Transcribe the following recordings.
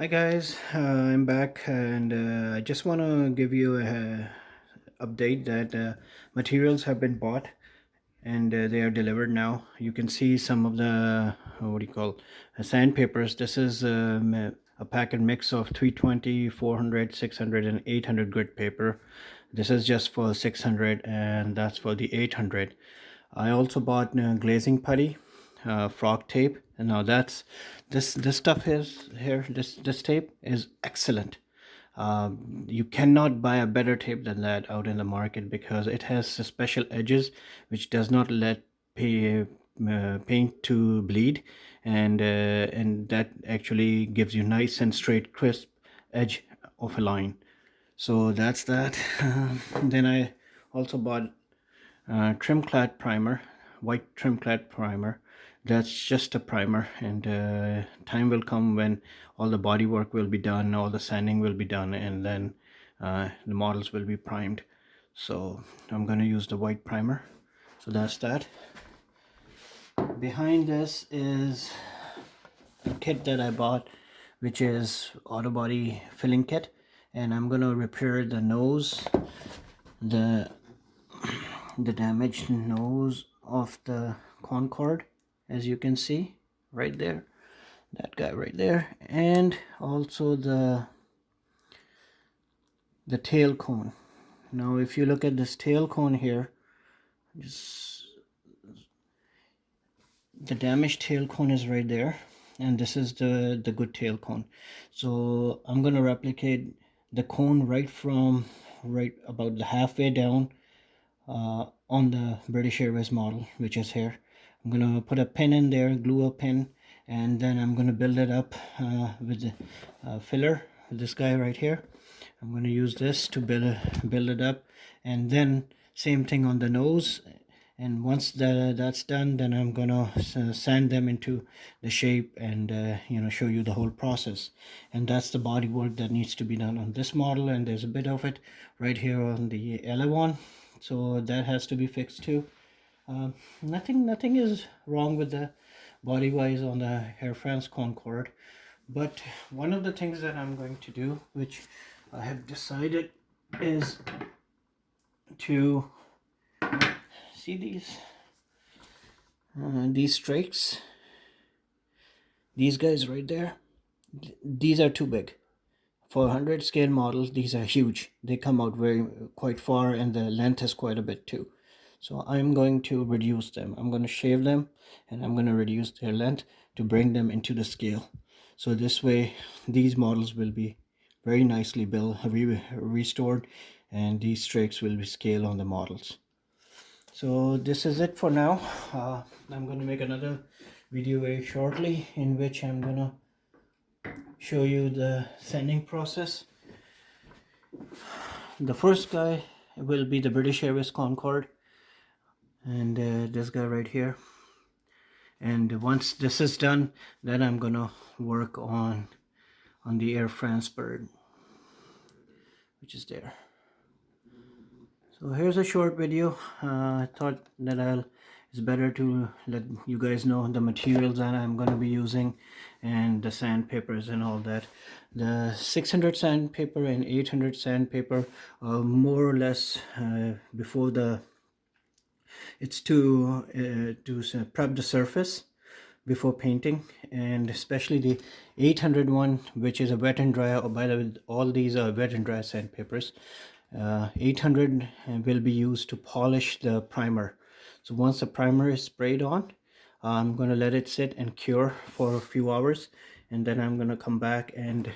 Hi guys, I'm back and I just want to give you a update that materials have been bought and they are delivered now. You can see some of the what do you call sandpapers. This is a packet mix of 320, 400, 600 and 800 grit paper. This is just for 600 and that's for the 800. I also bought glazing putty, frog tape, and now that's this stuff is here. This tape is excellent. You cannot buy a better tape than that out in the market because it has special edges which does not let paint to bleed, and that actually gives you nice and straight, crisp edge of a line. So that's that. Then I also bought trim clad primer, white trim clad primer. That's just a primer, and time will come when all the body work will be done, all the sanding will be done, and then the models will be primed. So I'm going to use the white primer. So that's that. Behind this is a kit that I bought, which is auto body filling kit, and I'm going to repair the nose, the the damaged nose of the Concorde, as you can see right there, that guy right there, and also the tail cone. Now if you look at this tail cone here, just the damaged tail cone is right there, and this is the good tail cone. So I'm going to replicate the cone right about the halfway down on the British Airways model, which is here. I'm gonna put a pin in there, glue a pin, and then I'm gonna build it up with the filler, this guy right here. I'm gonna use this to build it up, and then same thing on the nose. And once that's done, then I'm gonna sand them into the shape and show you the whole process. And that's the body work that needs to be done on this model, and there's a bit of it right here on the L1, so that has to be fixed too. Nothing is wrong with the body wise on the Air France Concorde, but one of the things that I'm going to do, which I have decided, is to see these strakes, these guys right there. These are too big for 100 scale models. These are huge. They come out quite far, and the length is quite a bit too. So I'm going to reduce them. I'm going to shave them, and I'm going to reduce their length to bring them into the scale. So this way these models will be very nicely built, restored, and these strakes will be scaled on the models. So this is it for now. I'm going to make another video very shortly in which I'm going to show you the sanding process. The first guy will be the British Airways Concorde, and this guy right here. And once this is done, then I'm gonna work on the Air France bird, which is there. So here's a short video. I thought that it's better to let you guys know the materials that I'm going to be using and the sandpapers and all that. The 600 sandpaper and 800 sandpaper are more or less before it's to prep the surface before painting, and especially the 800 one, which is a wet and dry. Oh, by the way, all these are wet and dry sandpapers. 800 will be used to polish the primer. So once the primer is sprayed on, I'm going to let it sit and cure for a few hours, and then I'm going to come back and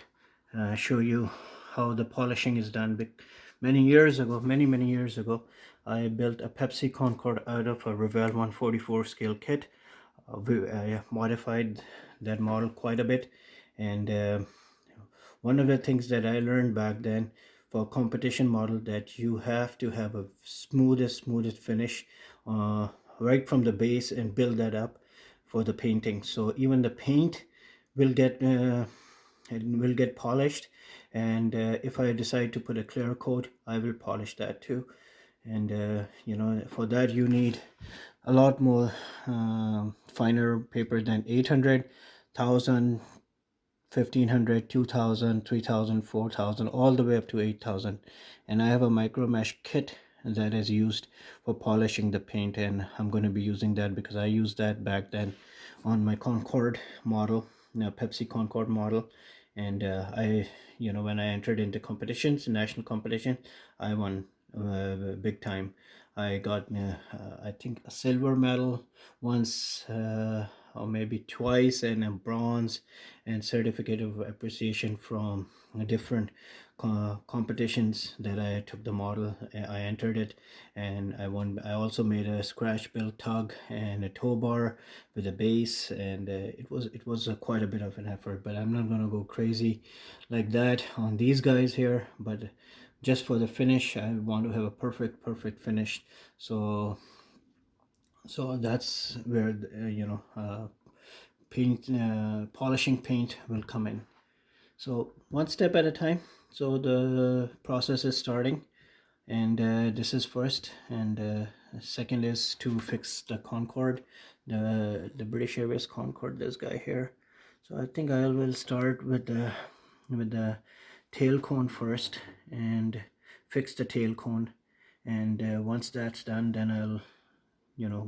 show you how the polishing is done. Many years ago, many years ago, I built a Pepsi Concorde out of a Revell 144 scale kit. I modified that model quite a bit, and one of the things that I learned back then for a competition model, that you have to have a smoothest finish right from the base and build that up for the painting. So even the paint will get polished, and if I decide to put a clear coat, I will polish that too. And for that you need a lot more finer paper than 800, 1000, 1500, 2000, 3000, 4000, all the way up to 8000. And I have a micro mesh kit that is used for polishing the paint, and I'm going to be using that because I used that back then on my Concorde model, Pepsi Concorde model. And I, when I entered into competitions, national competition, I won big time. I got I think a silver medal once, or maybe twice, and a bronze, and certificate of appreciation from different competitions that I took the model. I entered it and I won. I also made a scratch built tug and a tow bar with a base, and it was quite a bit of an effort, but I'm not gonna go crazy like that on these guys here. But just for the finish, I want to have a perfect finish. So that's where paint polishing paint will come in. So one step at a time. So the process is starting, and this is first, and second is to fix the Concorde, the British Airways Concorde, this guy here. So I think I will start with the tail cone first and fix the tail cone, and once that's done, then I'll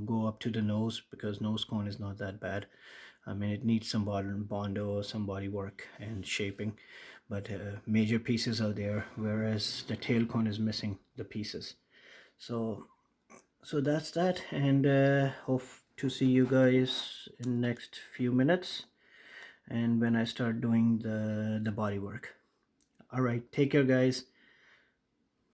go up to the nose, because nose cone is not that bad. I mean, it needs some bondo, some body work and shaping, but major pieces are there, whereas the tail cone is missing the pieces. So that's that, and hope to see you guys in next few minutes, and when I start doing the body work. All right, take care, guys.